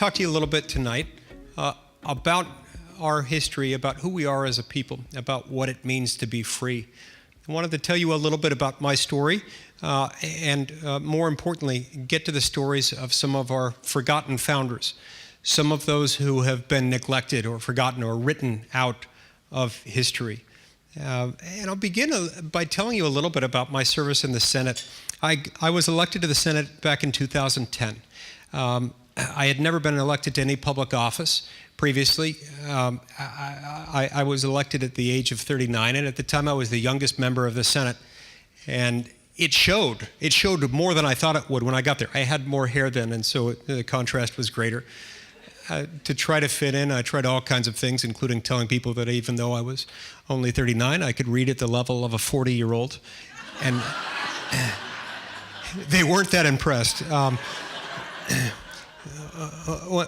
talk to you a little bit tonight about our history, about who we are as a people, about what it means to be free. I wanted to tell you a little bit about my story, and more importantly, get to the stories of some of our forgotten founders, some of those who have been neglected or forgotten or written out of history. And I'll begin by telling you a little bit about my service in the Senate. I was elected to the Senate back in 2010. I had never been elected to any public office previously. I was elected at the age of 39, and at the time I was the youngest member of the Senate. And it showed. It showed more than I thought it would when I got there. I had more hair then, and so the contrast was greater. To try to fit in, I tried all kinds of things, including telling people that even though I was only 39, I could read at the level of a 40-year-old. And they weren't that impressed.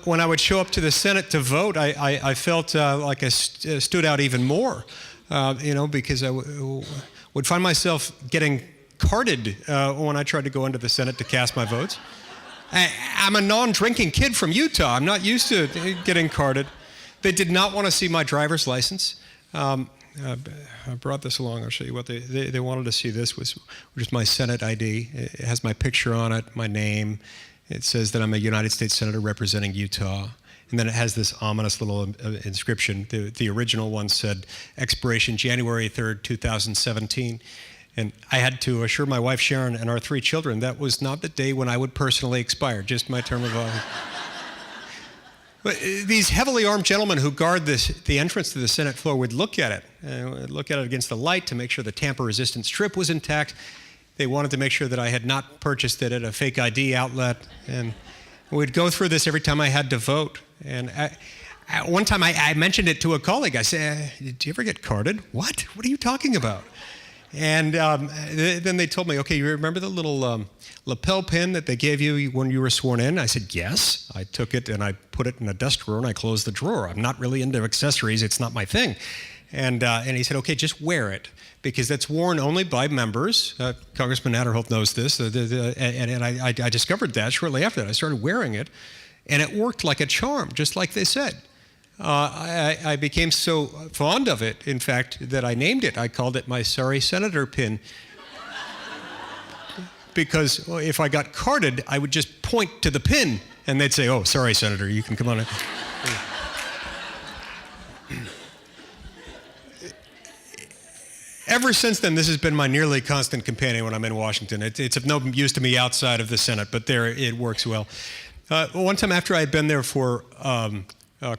When I would show up to the Senate to vote, I felt like I stood out even more, because I would find myself getting carded when I tried to go into the Senate to cast my votes. I'm a non-drinking kid from Utah. I'm not used to getting carded. They did not want to see my driver's license. I brought this along. I'll show you what they wanted to see. This which is my Senate ID. It has my picture on it, my name. It says that I'm a United States Senator representing Utah. And then it has this ominous little inscription. The original one said, expiration January 3rd, 2017. And I had to assure my wife Sharon and our 3 children that was not the day when I would personally expire, just my term of office. But these heavily armed gentlemen who guard the entrance to the Senate floor would look at it against the light to make sure the tamper-resistant strip was intact. They wanted to make sure that I had not purchased it at a fake ID outlet. And we'd go through this every time I had to vote. And one time I mentioned it to a colleague. I said, "Did you ever get carded?" What? What are you talking about? And then they told me, okay, you remember the little lapel pin that they gave you when you were sworn in? I said, yes. I took it and I put it in a desk drawer and I closed the drawer. I'm not really into accessories. It's not my thing. And he said, okay, just wear it because that's worn only by members. Congressman Adderholt knows this. And I discovered that shortly after that. I started wearing it and it worked like a charm, just like they said. I became so fond of it, in fact, that I named it. I called it my Sorry Senator pin. Because if I got carded, I would just point to the pin, and they'd say, oh, sorry, Senator, you can come on in. Ever since then, this has been my nearly constant companion when I'm in Washington. It's of no use to me outside of the Senate, but there it works well. One time after I had been there for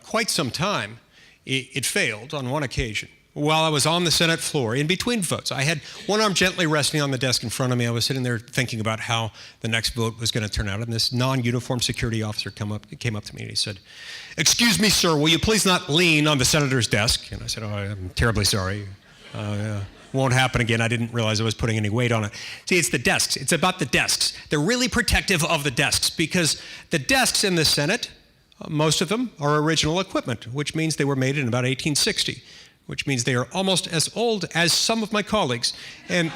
quite some time, it failed on one occasion. While I was on the Senate floor, in between votes, I had one arm gently resting on the desk in front of me. I was sitting there thinking about how the next vote was going to turn out, and this non-uniformed security officer came up to me and he said, "Excuse me, sir, will you please not lean on the senator's desk?" And I said, "Oh, I'm terribly sorry. Won't happen again." I didn't realize I was putting any weight on it. See, it's the desks. It's about the desks. They're really protective of the desks because the desks in the Senate, most of them are original equipment, which means they were made in about 1860, which means they are almost as old as some of my colleagues. And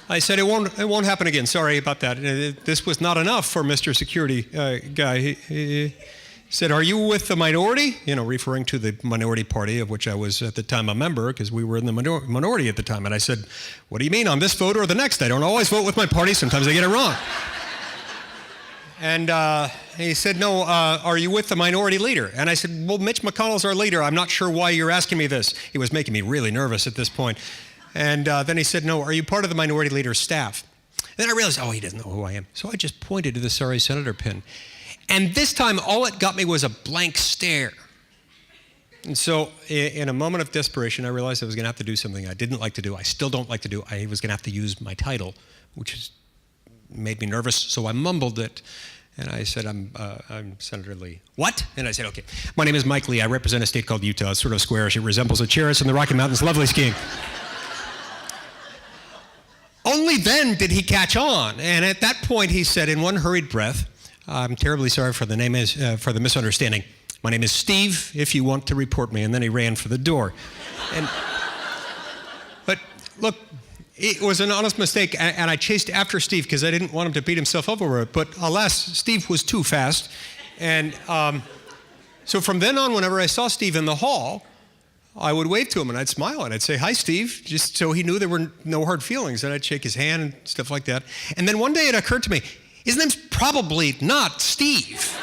I said, it won't happen again. Sorry about that. This was not enough for Mr. Security guy. He said, "Are you with the minority?" Referring to the minority party of which I was at the time a member because we were in the minority at the time. And I said, "What do you mean, on this vote or the next? I don't always vote with my party. Sometimes I get it wrong." And he said, "No, are you with the minority leader?" And I said, "Well, Mitch McConnell's our leader. I'm not sure why you're asking me this." He was making me really nervous at this point. And then he said, "No, are you part of the minority leader's staff?" And then I realized, oh, he doesn't know who I am. So I just pointed to the Sorry Senator pin. And this time, all it got me was a blank stare. And so in a moment of desperation, I realized I was going to have to do something I didn't like to do. I still don't like to do. I was going to have to use my title, which made me nervous, so I mumbled it. And I said, I'm Senator Lee. What? And I said, okay. My name is Mike Lee. I represent a state called Utah. It's sort of squarish. It resembles a Cheris in the Rocky Mountains. Lovely skiing. Only then did he catch on. And at that point, he said in one hurried breath, "I'm terribly sorry for the misunderstanding. My name is Steve, if you want to report me." And then he ran for the door. But look, It was an honest mistake, and I chased after Steve because I didn't want him to beat himself up over it. But alas, Steve was too fast. And so from then on, whenever I saw Steve in the hall, I would wave to him and I'd smile and I'd say, "Hi, Steve," just so he knew there were no hard feelings. And I'd shake his hand and stuff like that. And then one day it occurred to me, his name's probably not Steve.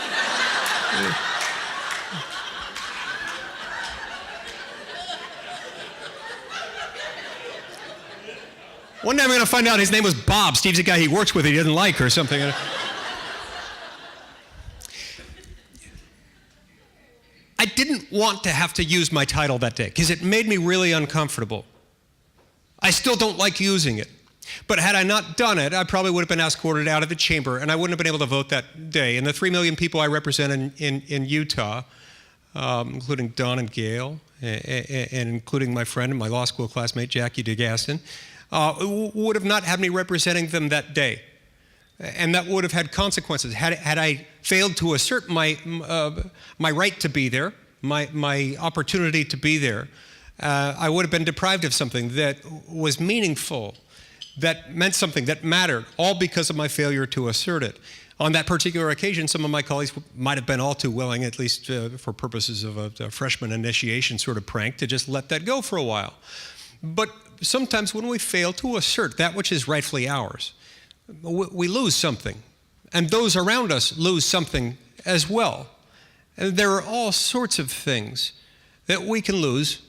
One day I'm going to find out his name was Bob. Steve's the guy he works with he doesn't like or something. I didn't want to have to use my title that day because it made me really uncomfortable. I still don't like using it. But had I not done it, I probably would have been escorted out of the chamber and I wouldn't have been able to vote that day. And the 3 million people I represent in Utah, including Don and Gail, and including my friend and my law school classmate, Jackie DeGaston, would have not had me representing them that day. And that would have had consequences. Had I failed to assert my right to be there, my opportunity to be there, I would have been deprived of something that was meaningful, that meant something, that mattered, all because of my failure to assert it. On that particular occasion, some of my colleagues might have been all too willing, at least for purposes of a freshman initiation sort of prank, to just let that go for a while. But sometimes when we fail to assert that which is rightfully ours, we lose something, and those around us lose something as well. And there are all sorts of things that we can lose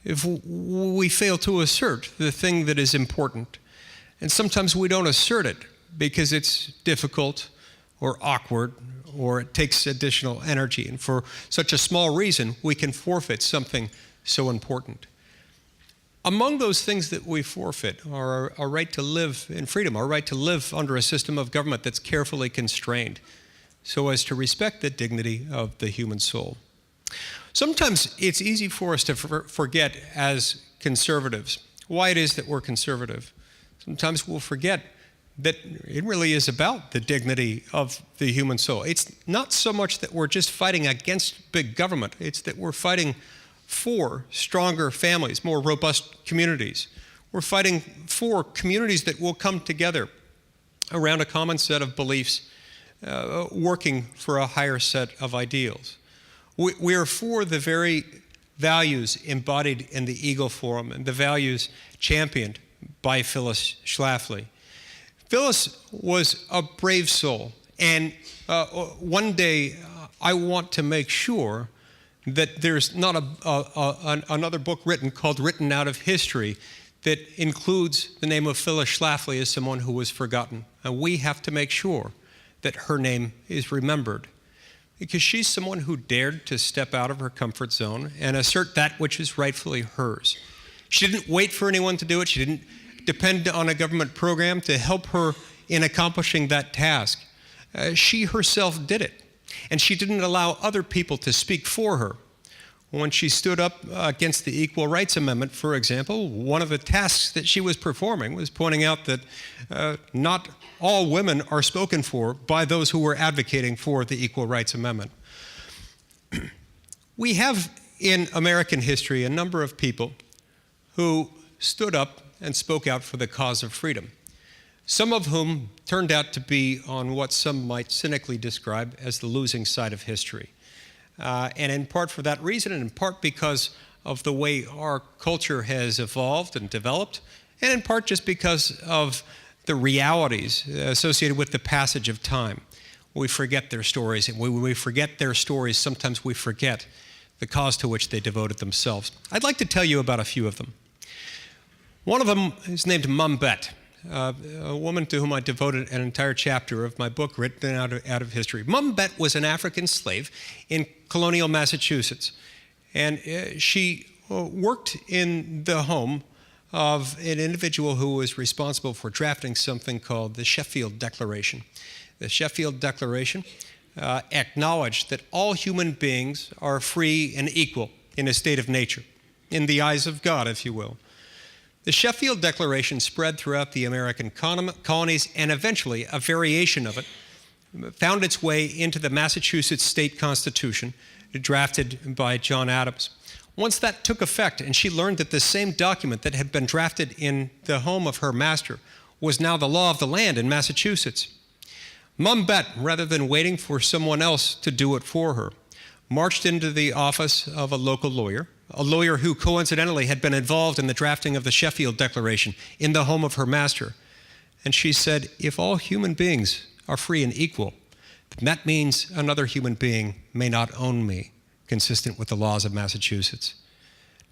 if we fail to assert the thing that is important. And sometimes we don't assert it because it's difficult or awkward or it takes additional energy. And for such a small reason, we can forfeit something so important. Among those things that we forfeit are our right to live in freedom, our right to live under a system of government that's carefully constrained so as to respect the dignity of the human soul. Sometimes it's easy for us to forget as conservatives why it is that we're conservative. Sometimes we'll forget that it really is about the dignity of the human soul. It's not so much that we're just fighting against big government, it's that we're fighting for stronger families, more robust communities. We're fighting for communities that will come together around a common set of beliefs, working for a higher set of ideals. We are for the very values embodied in the Eagle Forum and the values championed by Phyllis Schlafly. Phyllis was a brave soul, and one day I want to make sure that there's not another book written called Written Out of History that includes the name of Phyllis Schlafly as someone who was forgotten. And we have to make sure that her name is remembered because she's someone who dared to step out of her comfort zone and assert that which is rightfully hers. She didn't wait for anyone to do it. She didn't depend on a government program to help her in accomplishing that task. She herself did it. And she didn't allow other people to speak for her. When she stood up against the Equal Rights Amendment, for example, one of the tasks that she was performing was pointing out that not all women are spoken for by those who were advocating for the Equal Rights Amendment. We have in American history a number of people who stood up and spoke out for the cause of freedom, some of whom turned out to be on what some might cynically describe as the losing side of history. And in part for that reason, and in part because of the way our culture has evolved and developed, and in part just because of the realities associated with the passage of time. We forget their stories, and when we forget their stories, sometimes we forget the cause to which they devoted themselves. I'd like to tell you about a few of them. One of them is named Mum Bet, a woman to whom I devoted an entire chapter of my book, Written Out of History. Mum Bet was an African slave in colonial Massachusetts, and she worked in the home of an individual who was responsible for drafting something called the Sheffield Declaration. The Sheffield Declaration acknowledged that all human beings are free and equal in a state of nature, in the eyes of God, if you will. The Sheffield Declaration spread throughout the American colonies, and eventually a variation of it found its way into the Massachusetts State Constitution, drafted by John Adams. once that took effect and she learned that the same document that had been drafted in the home of her master was now the law of the land in Massachusetts, Mom Bet, rather than waiting for someone else to do it for her, marched into the office of a local lawyer, a lawyer who coincidentally had been involved in the drafting of the Sheffield Declaration in the home of her master. And she said, if all human beings are free and equal, then that means another human being may not own me, consistent with the laws of Massachusetts.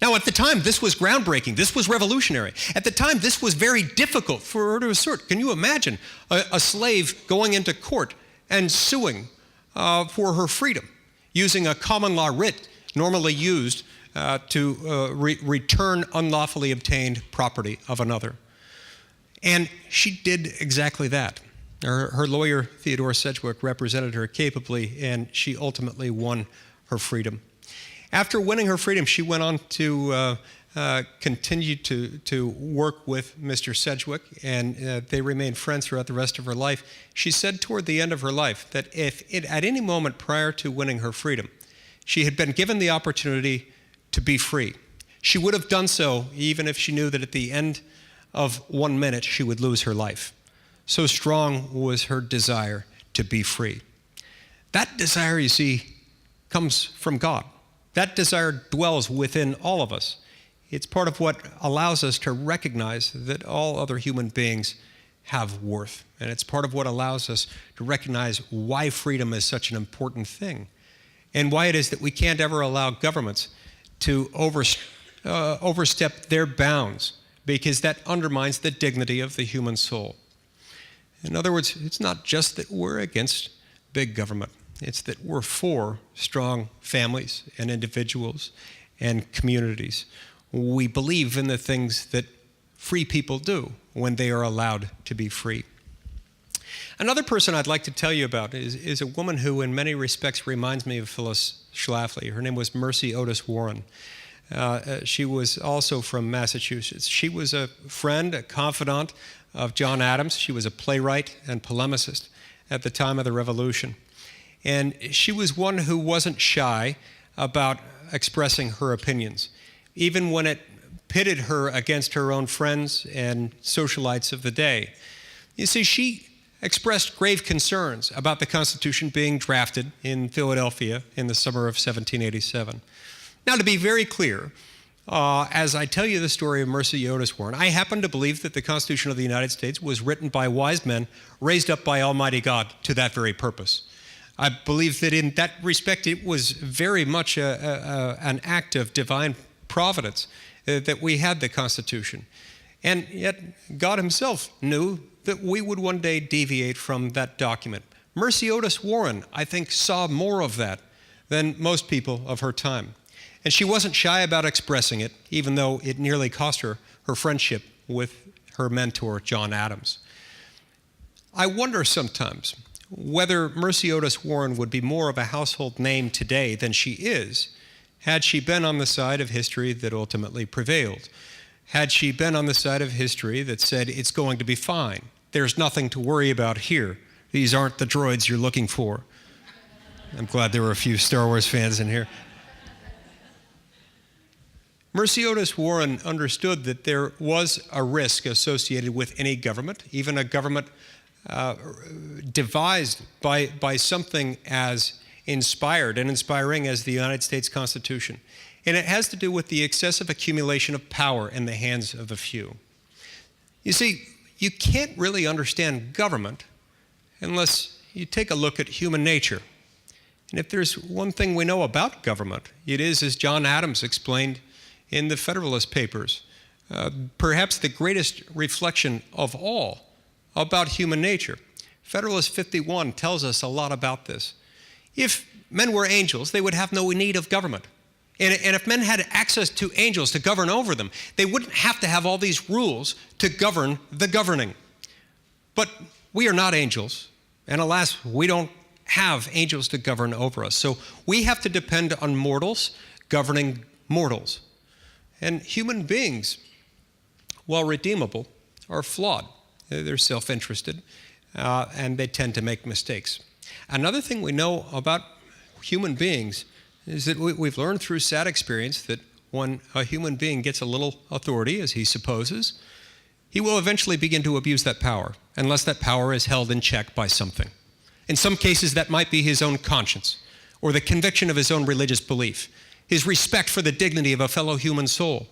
Now, at the time, this was groundbreaking. This was revolutionary. At the time, this was very difficult for her to assert. Can you imagine a slave going into court and suing for her freedom, using a common law writ normally used to return unlawfully obtained property of another? And she did exactly that. Her lawyer, Theodore Sedgwick, represented her capably, and she ultimately won her freedom. After winning her freedom, she went on to continue to work with Mr. Sedgwick, and they remained friends throughout the rest of her life. She said toward the end of her life that if at any moment prior to winning her freedom, she had been given the opportunity to be free, she would have done so even if she knew that at the end of 1 minute she would lose her life. So strong was her desire to be free. That desire, you see, comes from God. That desire dwells within all of us. It's part of what allows us to recognize that all other human beings have worth. And it's part of what allows us to recognize why freedom is such an important thing, and why it is that we can't ever allow governments to overstep their bounds, because that undermines the dignity of the human soul. In other words, it's not just that we're against big government. It's that we're for strong families and individuals and communities. We believe in the things that free people do when they are allowed to be free. Another person I'd like to tell you about is a woman who in many respects reminds me of Phyllis Schlafly. Her name was Mercy Otis Warren. She was also from Massachusetts. She was a friend, a confidant of John Adams. She was a playwright and polemicist at the time of the Revolution. And she was one who wasn't shy about expressing her opinions, even when it pitted her against her own friends and socialites of the day. You see, she expressed grave concerns about the Constitution being drafted in Philadelphia in the summer of 1787. Now, to be very clear, as I tell you the story of Mercy Otis Warren, I happen to believe that the Constitution of the United States was written by wise men raised up by Almighty God to that very purpose. I believe that in that respect, it was very much an act of divine providence that we had the Constitution. And yet, God himself knew that we would one day deviate from that document. Mercy Otis Warren, I think, saw more of that than most people of her time. And she wasn't shy about expressing it, even though it nearly cost her her friendship with her mentor, John Adams. I wonder sometimes whether Mercy Otis Warren would be more of a household name today than she is, had she been on the side of history that ultimately prevailed. Had she been on the side of history that said, it's going to be fine, there's nothing to worry about here, these aren't the droids you're looking for. I'm glad there were a few Star Wars fans in here. Mercy Otis Warren understood that there was a risk associated with any government, even a government devised by something as inspired and inspiring as the United States Constitution. And it has to do with the excessive accumulation of power in the hands of the few. You see, you can't really understand government unless you take a look at human nature. And if there's one thing we know about government, it is, as John Adams explained in the Federalist Papers, perhaps the greatest reflection of all about human nature. Federalist 51 tells us a lot about this. If men were angels, they would have no need of government. And if men had access to angels to govern over them, they wouldn't have to have all these rules to govern the governing. But we are not angels, and alas, we don't have angels to govern over us. So we have to depend on mortals governing mortals. And human beings, while redeemable, are flawed. They're self-interested, and they tend to make mistakes. Another thing we know about human beings is that we've learned through sad experience that when a human being gets a little authority, as he supposes, he will eventually begin to abuse that power, unless that power is held in check by something. In some cases, that might be his own conscience, or the conviction of his own religious belief, his respect for the dignity of a fellow human soul.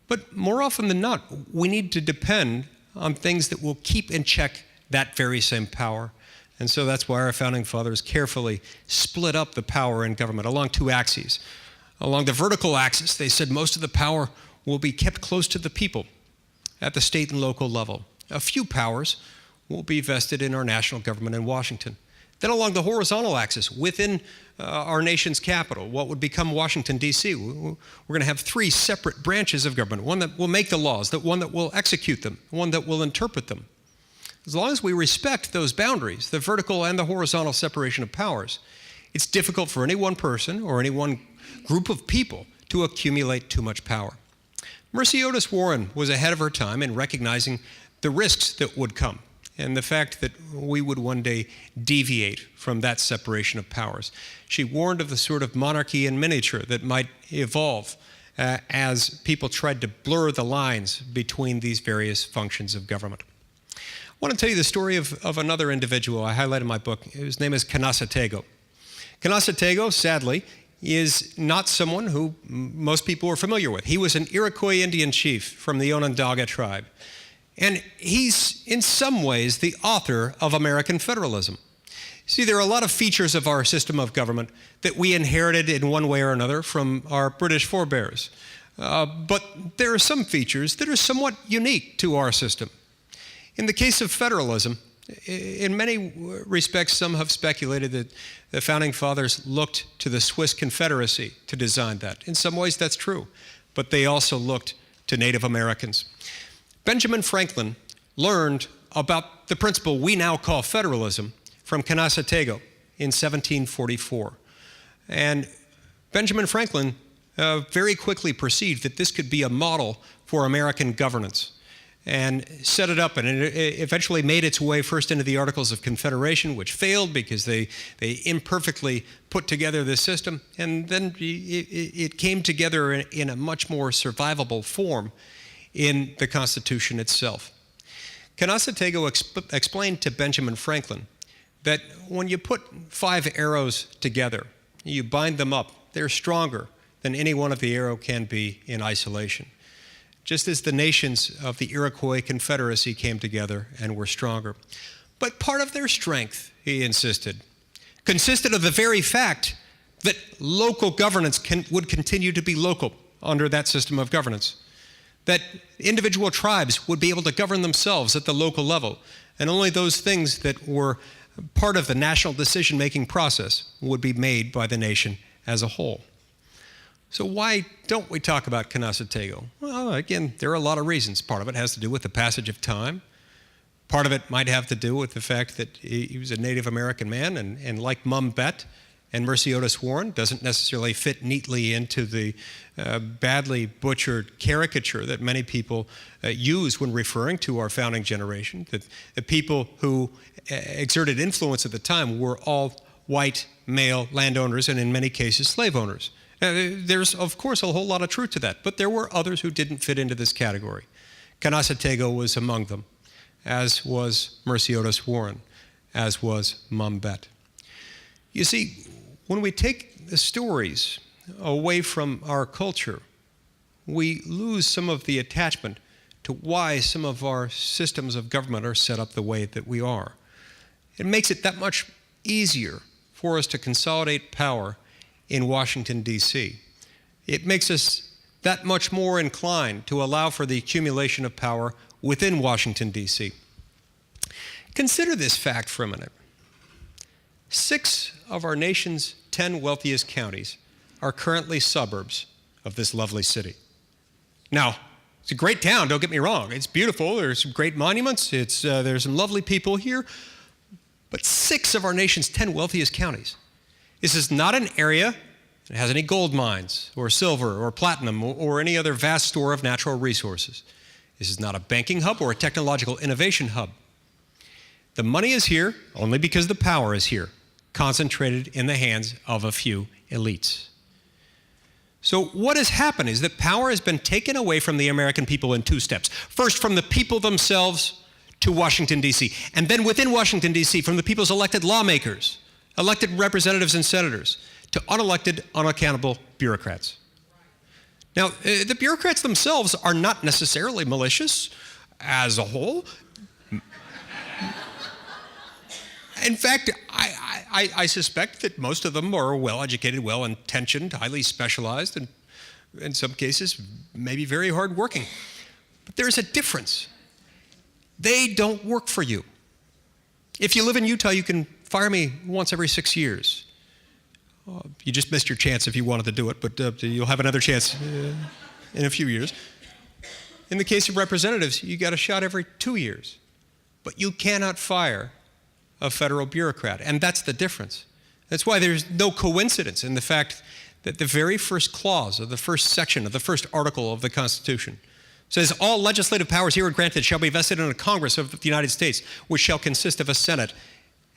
But more often than not, we need to depend on things that will keep in check that very same power. And so that's why our founding fathers carefully split up the power in government along two axes. Along the vertical axis, they said most of the power will be kept close to the people at the state and local level. A few powers will be vested in our national government in Washington. Then along the horizontal axis, within our nation's capital, what would become Washington, D.C., we're going to have three separate branches of government, one that will make the laws, one that will execute them, one that will interpret them. As long as we respect those boundaries, the vertical and the horizontal separation of powers, it's difficult for any one person or any one group of people to accumulate too much power. Mercy Otis Warren was ahead of her time in recognizing the risks that would come and the fact that we would one day deviate from that separation of powers. She warned of the sort of monarchy in miniature that might evolve as people tried to blur the lines between these various functions of government. I want to tell you the story of another individual I highlight in my book. His name is Canasatego. Canasatego, sadly, is not someone who most people are familiar with. He was an Iroquois Indian chief from the Onondaga tribe. And he's, in some ways, the author of American federalism. See, there are a lot of features of our system of government that we inherited in one way or another from our British forebears. But there are some features that are somewhat unique to our system. In the case of federalism, in many respects, some have speculated that the Founding Fathers looked to the Swiss Confederacy to design that. In some ways, that's true. But they also looked to Native Americans. Benjamin Franklin learned about the principle we now call federalism from Canasatego in 1744. And Benjamin Franklin very quickly perceived that this could be a model for American governance and set it up, and it eventually made its way first into the Articles of Confederation, which failed because they imperfectly put together this system, and then it came together in a much more survivable form in the Constitution itself. Canasatego explained to Benjamin Franklin that when you put 5 arrows together, you bind them up, they're stronger than any one of the arrow can be in isolation. Just as the nations of the Iroquois Confederacy came together and were stronger. But part of their strength, he insisted, consisted of the very fact that local governance would continue to be local under that system of governance. That individual tribes would be able to govern themselves at the local level, and only those things that were part of the national decision-making process would be made by the nation as a whole. So why don't we talk about Canasatego? Well, again, there are a lot of reasons. Part of it has to do with the passage of time. Part of it might have to do with the fact that he was a Native American man, and like Mum Bet and Mercy Otis Warren, doesn't necessarily fit neatly into the badly butchered caricature that many people use when referring to our founding generation, that the people who exerted influence at the time were all white male landowners and in many cases slave owners. There's, of course, a whole lot of truth to that, but there were others who didn't fit into this category. Canasatego was among them, as was Mercy Otis Warren, as was Mum Bet. You see, when we take the stories away from our culture, we lose some of the attachment to why some of our systems of government are set up the way that we are. It makes it that much easier for us to consolidate power in Washington, D.C. It makes us that much more inclined to allow for the accumulation of power within Washington, D.C. Consider this fact for a minute. 6 of our nation's 10 wealthiest counties are currently suburbs of this lovely city. Now, it's a great town, don't get me wrong. It's beautiful, there's some great monuments, there's some lovely people here, but 6 of our nation's 10 wealthiest counties. This is not an area that has any gold mines or silver or platinum or any other vast store of natural resources. This is not a banking hub or a technological innovation hub. The money is here only because the power is here, concentrated in the hands of a few elites. So what has happened is that power has been taken away from the American people in two steps. First, from the people themselves to Washington, D.C., and then within Washington, D.C., from the people's elected lawmakers, elected representatives and senators, to unelected, unaccountable bureaucrats. Now, the bureaucrats themselves are not necessarily malicious as a whole. In fact, I suspect that most of them are well-educated, well-intentioned, highly specialized, and in some cases, maybe very hard-working. But there's a difference. They don't work for you. If you live in Utah, you can fire me once every 6 years. You just missed your chance if you wanted to do it, but you'll have another chance in a few years. In the case of representatives, you got a shot every 2 years. But you cannot fire a federal bureaucrat, and that's the difference. That's why there's no coincidence in the fact that the very first clause of the first section of the first article of the Constitution says all legislative powers here granted shall be vested in a Congress of the United States, which shall consist of a Senate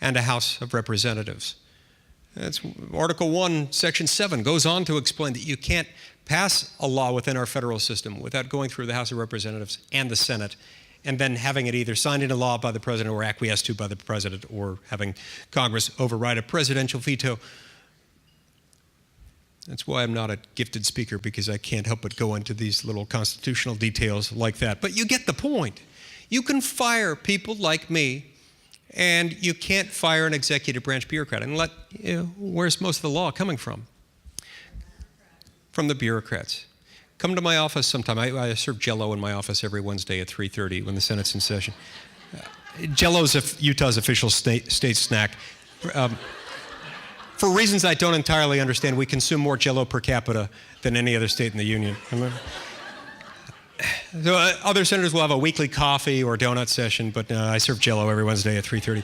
and a House of Representatives. That's Article 1, Section 7 goes on to explain that you can't pass a law within our federal system without going through the House of Representatives and the Senate, and then having it either signed into law by the president or acquiesced to by the president, or having Congress override a presidential veto. That's why I'm not a gifted speaker, because I can't help but go into these little constitutional details like that. But you get the point. You can fire people like me, and you can't fire an executive branch bureaucrat. And where's most of the law coming from? From the bureaucrats. Come to my office sometime. I serve Jell-O in my office every Wednesday at 3:30 when the Senate's in session. Jell-O's Utah's official state snack. For reasons I don't entirely understand, we consume more Jell-O per capita than any other state in the union. So other senators will have a weekly coffee or donut session, but I serve Jell-O every Wednesday at 3:30.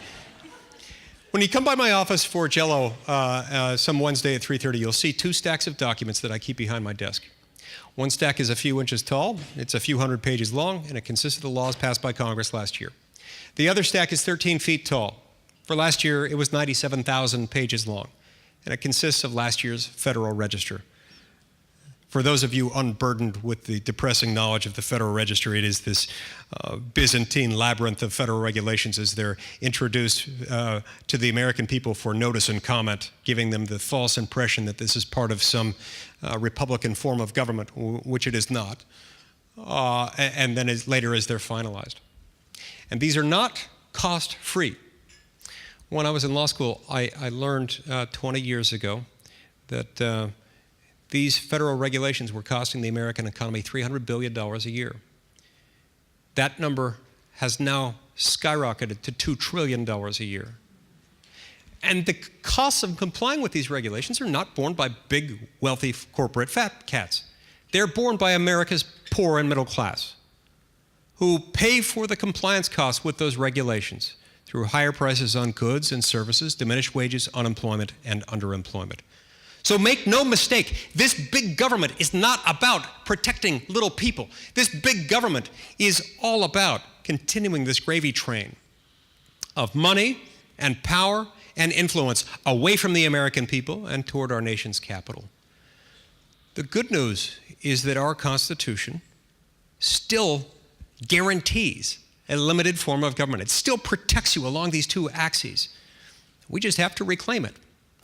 When you come by my office for Jell-O some Wednesday at 3:30, you'll see 2 stacks of documents that I keep behind my desk. One stack is a few inches tall, it's a few hundred pages long, and it consists of the laws passed by Congress last year. The other stack is 13 feet tall. For last year, it was 97,000 pages long, and it consists of last year's Federal Register. For those of you unburdened with the depressing knowledge of the Federal Register, it is this Byzantine labyrinth of federal regulations as they're introduced to the American people for notice and comment, giving them the false impression that this is part of some Republican form of government, which it is not, and then later as they're finalized. And these are not cost-free. When I was in law school, I learned 20 years ago that these federal regulations were costing the American economy $300 billion a year. That number has now skyrocketed to $2 trillion a year. And the costs of complying with these regulations are not borne by big, wealthy, corporate fat cats. They're borne by America's poor and middle class, who pay for the compliance costs with those regulations through higher prices on goods and services, diminished wages, unemployment, and underemployment. So make no mistake, this big government is not about protecting little people. This big government is all about continuing this gravy train of money and power and influence away from the American people and toward our nation's capital. The good news is that our Constitution still guarantees a limited form of government. It still protects you along these 2 axes. We just have to reclaim it.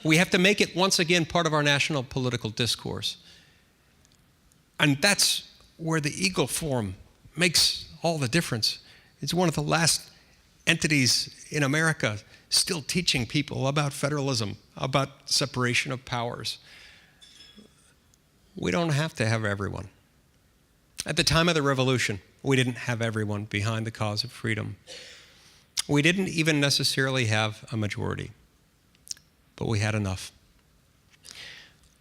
We have to make it once again part of our national political discourse. And that's where the Eagle Forum makes all the difference. It's one of the last entities in America still teaching people about federalism, about separation of powers. We don't have to have everyone. At the time of the Revolution, we didn't have everyone behind the cause of freedom. We didn't even necessarily have a majority, but we had enough.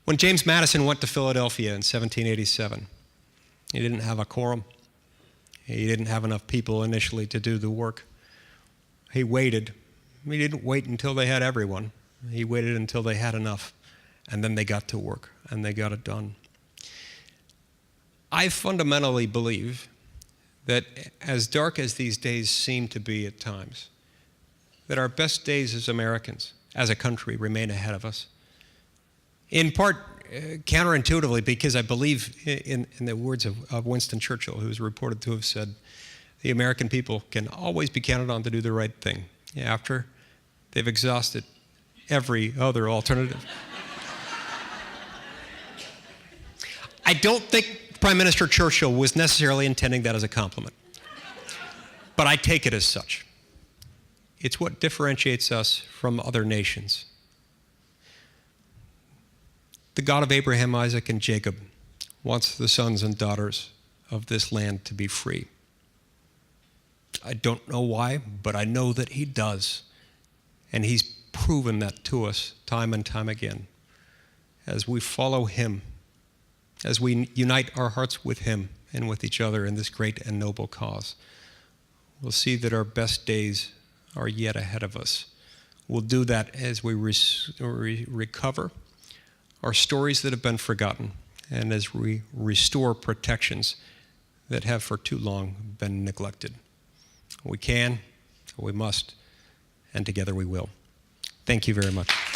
When James Madison went to Philadelphia in 1787, he didn't have a quorum. He didn't have enough people initially to do the work. He waited. He didn't wait until they had everyone. He waited until they had enough, and then they got to work, and they got it done. I fundamentally believe that as dark as these days seem to be at times, that our best days as Americans, as a country, remain ahead of us. In part counterintuitively, because I believe in the words of Winston Churchill, who is reported to have said, the American people can always be counted on to do the right thing after they've exhausted every other alternative. I don't think Prime Minister Churchill was necessarily intending that as a compliment, but I take it as such. It's what differentiates us from other nations. The God of Abraham, Isaac, and Jacob wants the sons and daughters of this land to be free. I don't know why, but I know that he does. And he's proven that to us time and time again. As we follow him, as we unite our hearts with him and with each other in this great and noble cause, we'll see that our best days are yet ahead of us. We'll do that as we recover our stories that have been forgotten and as we restore protections that have for too long been neglected. We can, we must, and together we will. Thank you very much.